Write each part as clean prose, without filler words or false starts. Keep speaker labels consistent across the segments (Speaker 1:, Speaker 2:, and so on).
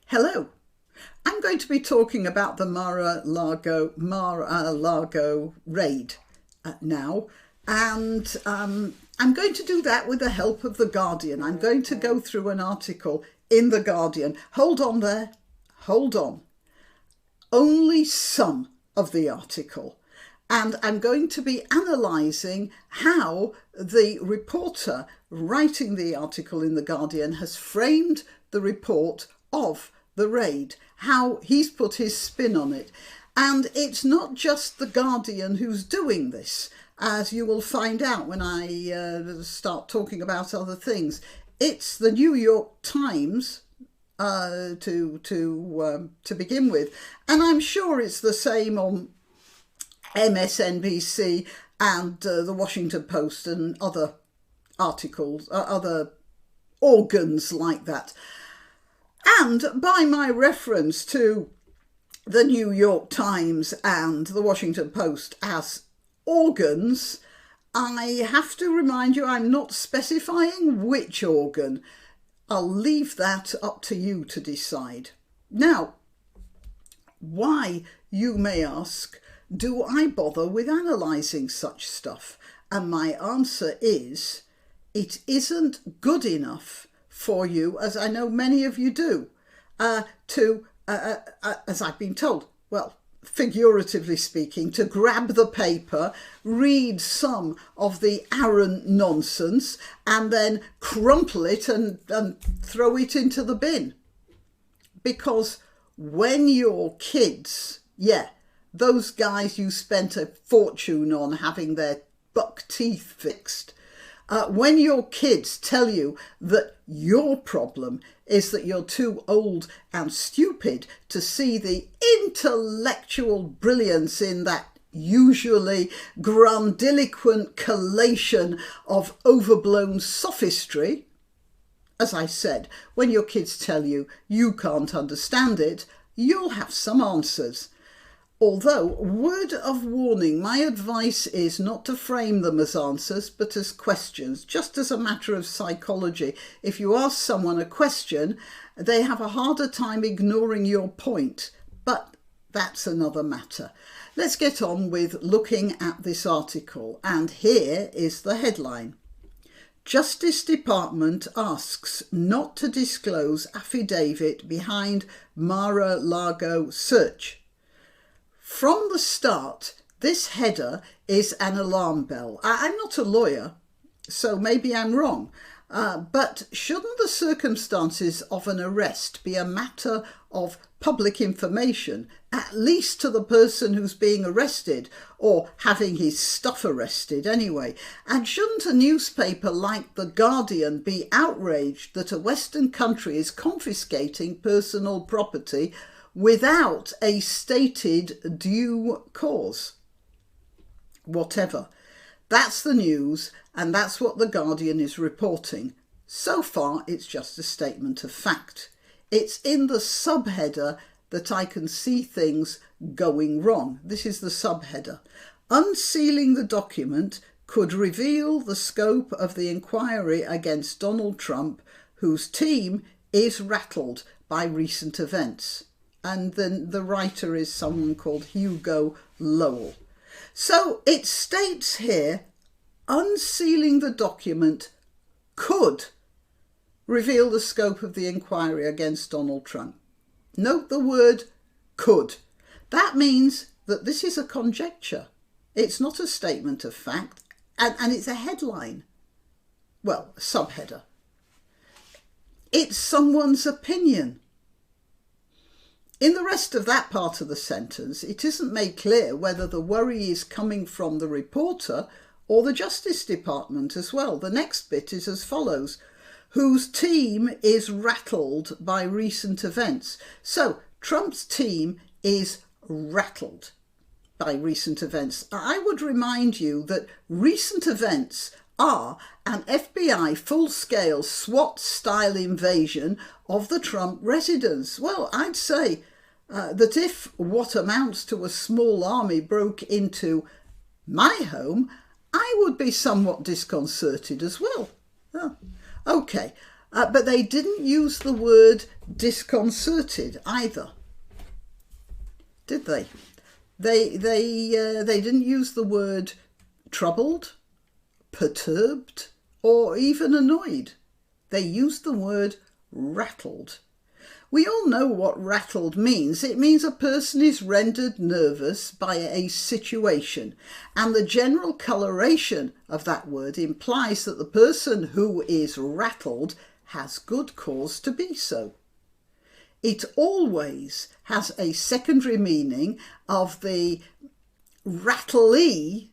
Speaker 1: Hello, I'm going to be talking about the Mar-a-Lago raid now, and I'm going to do that with the help of The Guardian. I'm going to go through an article in The Guardian. Hold on there, hold on. Only some of the article. And I'm going to be analysing how the reporter writing the article in The Guardian has framed the report of the raid, how he's put his spin on it. And it's not just The Guardian who's doing this, as you will find out when I start talking about other things. It's the New York Times to begin with, and I'm sure it's the same on MSNBC and the Washington Post and other articles, other organs like that. And by my reference to the New York Times and the Washington Post as organs, I have to remind you I'm not specifying which organ. I'll leave that up to you to decide. Now, why, you may ask, do I bother with analysing such stuff? And my answer is, it isn't good enough for you, as I know many of you do, as I've been told, well, figuratively speaking, to grab the paper, read some of the arrant nonsense, and then crumple it and throw it into the bin. Because when your kids, those guys you spent a fortune on having their buck teeth fixed, when your kids tell you that your problem is that you're too old and stupid to see the intellectual brilliance in that usually grandiloquent collation of overblown sophistry, as I said, when your kids tell you you can't understand it, you'll have some answers. Although, word of warning, my advice is not to frame them as answers, but as questions, just as a matter of psychology. If you ask someone a question, they have a harder time ignoring your point, but that's another matter. Let's get on with looking at this article, and here is the headline. Justice Department asks not to disclose affidavit behind Mar-a-Lago search. From the start, this header is an alarm bell. I'm not a lawyer, so maybe I'm wrong, but shouldn't the circumstances of an arrest be a matter of public information, at least to the person who's being arrested, or having his stuff arrested anyway? And shouldn't a newspaper like The Guardian be outraged that a Western country is confiscating personal property without a stated due cause? Whatever. That's the news, and that's what The Guardian is reporting. So far, it's just a statement of fact. It's in the subheader that I can see things going wrong. This is the subheader. Unsealing the document could reveal the scope of the inquiry against Donald Trump, whose team is rattled by recent events. And then the writer is someone called Hugo Lowell. So it states here, unsealing the document could reveal the scope of the inquiry against Donald Trump. Note the word could. That means that this is a conjecture. It's not a statement of fact, and it's a headline. Well, a subheader. It's someone's opinion. In the rest of that part of the sentence, it isn't made clear whether the worry is coming from the reporter or the Justice Department as well. The next bit is as follows: whose team is rattled by recent events. So Trump's team is rattled by recent events. I would remind you that recent events are an FBI full-scale SWAT-style invasion of the Trump residence. Well, I'd say that if what amounts to a small army broke into my home, I would be somewhat disconcerted as well. Oh, okay, But they didn't use the word disconcerted either, did they? They didn't use the word troubled, perturbed, or even annoyed. They used the word rattled. We all know what rattled means. It means a person is rendered nervous by a situation, and the general coloration of that word implies that the person who is rattled has good cause to be so. It always has a secondary meaning of the rattlee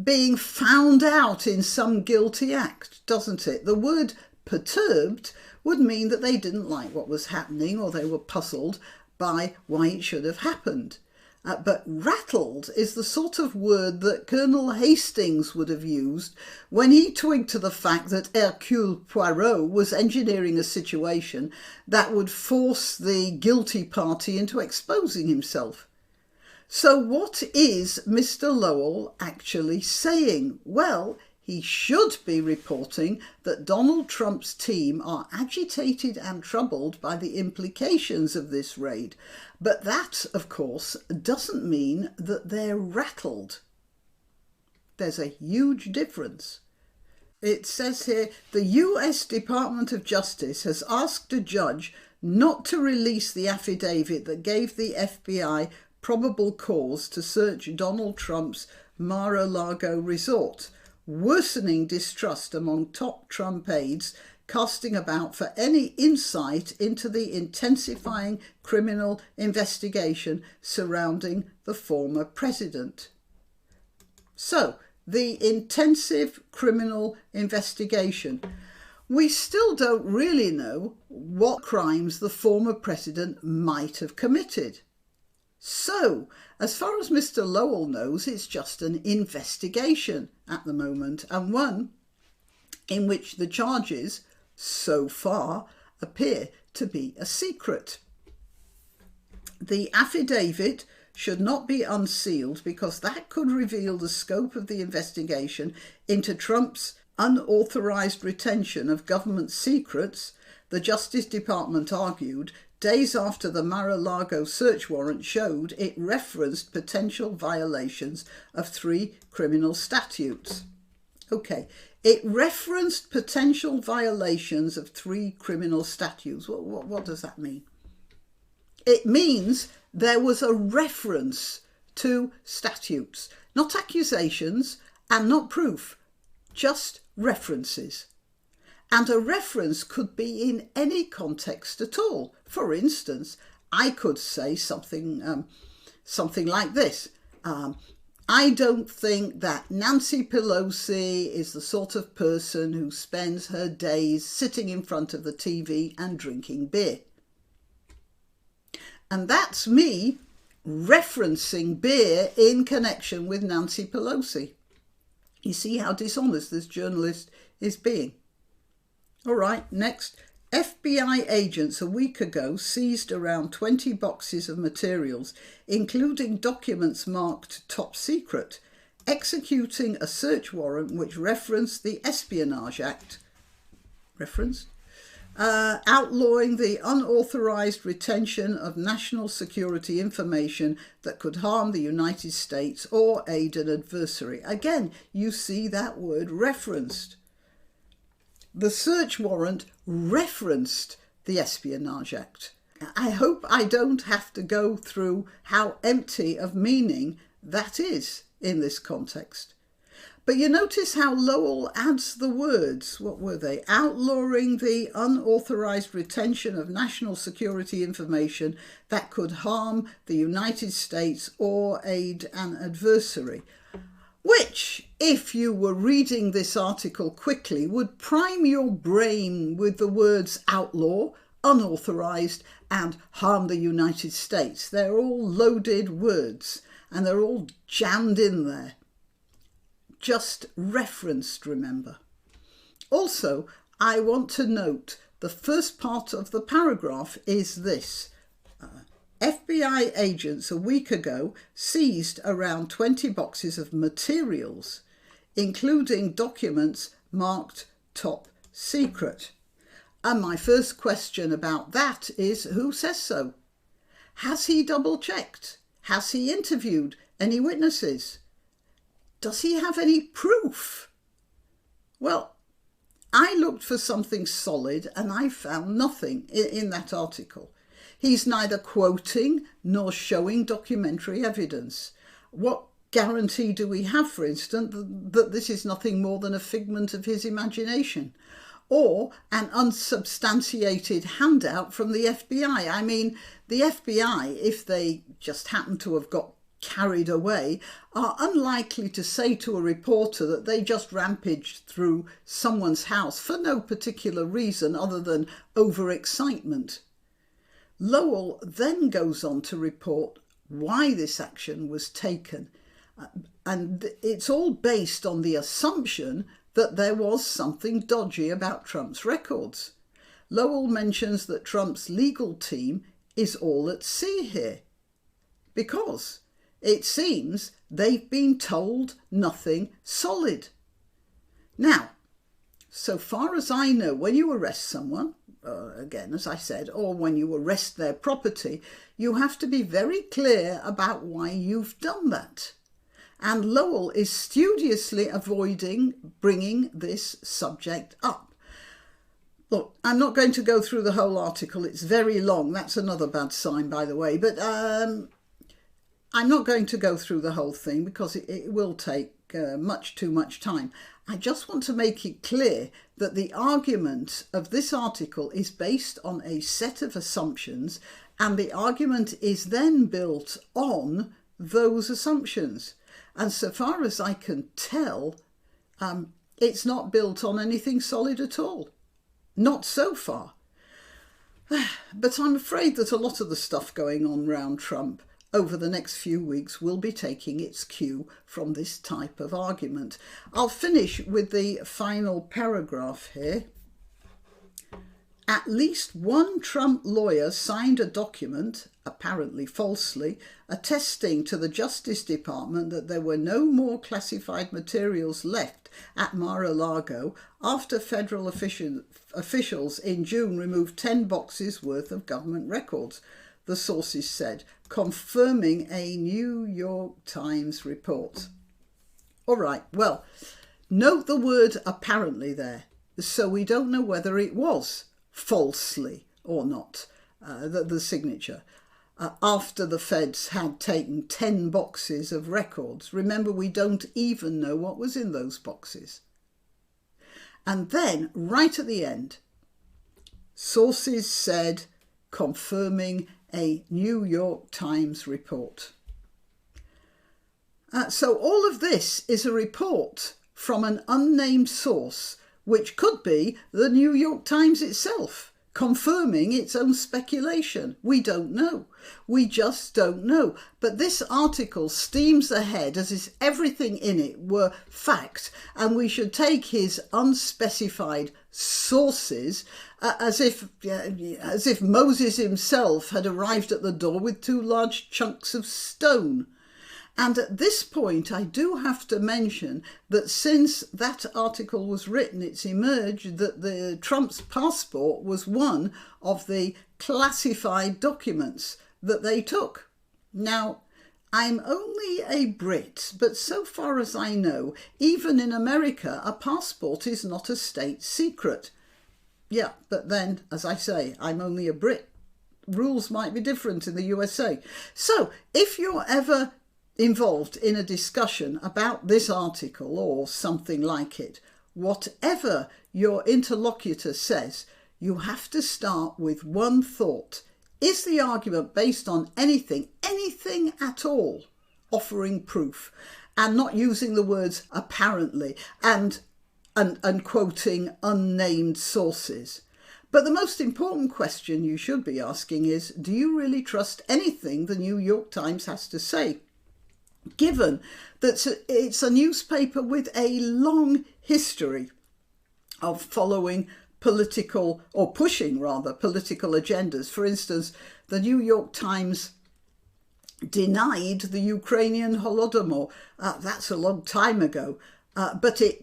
Speaker 1: being found out in some guilty act, doesn't it? The word perturbed would mean that they didn't like what was happening, or they were puzzled by why it should have happened. But rattled is the sort of word that Colonel Hastings would have used when he twigged to the fact that Hercule Poirot was engineering a situation that would force the guilty party into exposing himself. So what is Mr. Lowell actually saying? Well, he should be reporting that Donald Trump's team are agitated and troubled by the implications of this raid. But that, of course, doesn't mean that they're rattled. There's a huge difference. It says here, the US Department of Justice has asked a judge not to release the affidavit that gave the FBI probable cause to search Donald Trump's Mar-a-Lago resort, worsening distrust among top Trump aides, casting about for any insight into the intensifying criminal investigation surrounding the former president. So, the intensive criminal investigation. We still don't really know what crimes the former president might have committed. So, as far as Mr. Lowell knows, it's just an investigation at the moment, and one in which the charges, so far, appear to be a secret. The affidavit should not be unsealed because that could reveal the scope of the investigation into Trump's unauthorised retention of government secrets, the Justice Department argued, days after the Mar-a-Lago search warrant showed it referenced potential violations of 3 criminal statutes. Okay, it referenced potential violations of 3 criminal statutes. What does that mean? It means there was a reference to statutes, not accusations and not proof, just references. And a reference could be in any context at all. For instance, I could say something like this. I don't think that Nancy Pelosi is the sort of person who spends her days sitting in front of the TV and drinking beer. And that's me referencing beer in connection with Nancy Pelosi. You see how dishonest this journalist is being. All right, next. FBI agents a week ago seized around 20 boxes of materials, including documents marked top secret, executing a search warrant which referenced the Espionage Act, outlawing the unauthorized retention of national security information that could harm the United States or aid an adversary. Again, you see that word referenced. The search warrant referenced the Espionage Act. I hope I don't have to go through how empty of meaning that is in this context. But you notice how Lowell adds the words, what were they? Outlawing the unauthorized retention of national security information that could harm the United States or aid an adversary. Which, if you were reading this article quickly, would prime your brain with the words outlaw, unauthorised and harm the United States. They're all loaded words and they're all jammed in there. Just referenced, remember. Also, I want to note the first part of the paragraph is this. FBI agents a week ago seized around 20 boxes of materials, including documents marked top secret. And my first question about that is, who says so? Has he double-checked? Has he interviewed any witnesses? Does he have any proof? Well, I looked for something solid and I found nothing in that article. He's neither quoting nor showing documentary evidence. What guarantee do we have, for instance, that this is nothing more than a figment of his imagination? Or an unsubstantiated handout from the FBI? I mean, the FBI, if they just happen to have got carried away, are unlikely to say to a reporter that they just rampaged through someone's house for no particular reason other than overexcitement. Lowell then goes on to report why this action was taken, and it's all based on the assumption that there was something dodgy about Trump's records. Lowell mentions that Trump's legal team is all at sea here because it seems they've been told nothing solid. Now, so far as I know, when you arrest someone, again, as I said, or when you arrest their property, you have to be very clear about why you've done that. And Lowell is studiously avoiding bringing this subject up. Look, I'm not going to go through the whole article. It's very long. That's another bad sign, by the way. But I'm not going to go through the whole thing because it will take much too much time. I just want to make it clear that the argument of this article is based on a set of assumptions, and the argument is then built on those assumptions. And so far as I can tell, it's not built on anything solid at all. Not so far. But I'm afraid that a lot of the stuff going on around Trump over the next few weeks will be taking its cue from this type of argument. I'll finish with the final paragraph here. At least one Trump lawyer signed a document, apparently falsely, attesting to the Justice Department that there were no more classified materials left at Mar-a-Lago after federal officials in June removed 10 boxes worth of government records, the sources said, confirming a New York Times report. All right, well, note the word apparently there, so we don't know whether it was falsely or not, the signature, after the feds had taken 10 boxes of records. Remember, we don't even know what was in those boxes. And then, right at the end, sources said, confirming a New York Times report. So all of this is a report from an unnamed source, which could be the New York Times itself, confirming its own speculation. We don't know. We just don't know. But this article steams ahead as if everything in it were fact, and we should take his unspecified sources as if Moses himself had arrived at the door with 2 large chunks of stone. And at this point, I do have to mention that since that article was written, it's emerged that the Trump's passport was one of the classified documents that they took. Now, I'm only a Brit, but so far as I know, even in America, a passport is not a state secret. Yeah, but then, as I say, I'm only a Brit. Rules might be different in the USA. So, if you're ever involved in a discussion about this article or something like it, whatever your interlocutor says, you have to start with one thought. Is the argument based on anything at all, offering proof, and not using the words apparently and quoting unnamed sources? But the most important question you should be asking is, do you really trust anything the New York Times has to say, given that it's a newspaper with a long history of following political, or pushing rather, political agendas? For instance, the New York Times denied the Ukrainian Holodomor. That's a long time ago. But do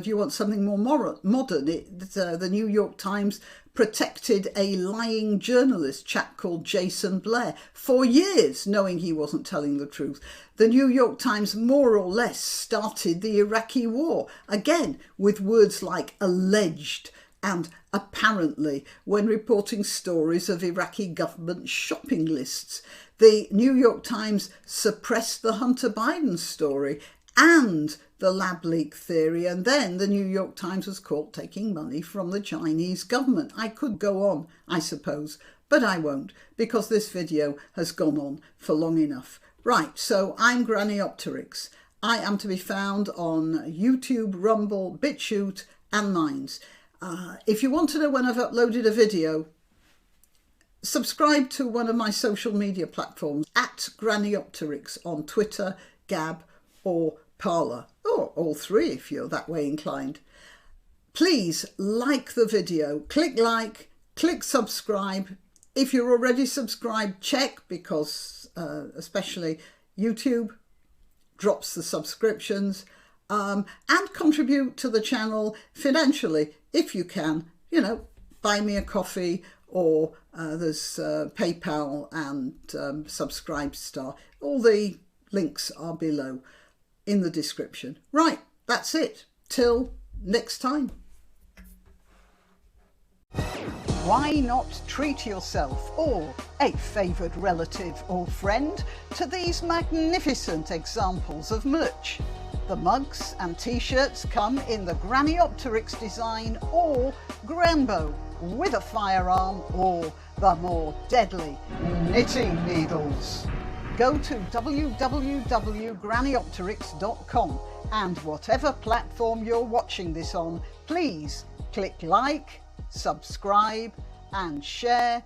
Speaker 1: you want something more modern? The New York Times protected a lying journalist, chap called Jason Blair, for years, knowing he wasn't telling the truth. The New York Times more or less started the Iraqi war, again with words like alleged and apparently when reporting stories of Iraqi government shopping lists. The New York Times suppressed the Hunter Biden story and the lab leak theory, and then the New York Times was caught taking money from the Chinese government. I could go on, I suppose, but I won't, because this video has gone on for long enough. Right, so I'm Granniopteryx. I am to be found on YouTube, Rumble, BitChute and Minds. If you want to know when I've uploaded a video, subscribe to one of my social media platforms, at Granniopteryx on Twitter, Gab or Parler, or all three if you're that way inclined. Please like the video, click like, click subscribe. If you're already subscribed, check, because especially YouTube drops the subscriptions, and contribute to the channel financially if you can. You know, buy me a coffee, or there's PayPal and Subscribestar. All the links are below in the description. Right, that's it. Till next time. Why not treat yourself or a favoured relative or friend to these magnificent examples of merch? The mugs and t-shirts come in the Granniopteryx design or Granbo, with a firearm or the more deadly knitting needles. Go to www.granniopteryx.com, and whatever platform you're watching this on, please click like, subscribe and share.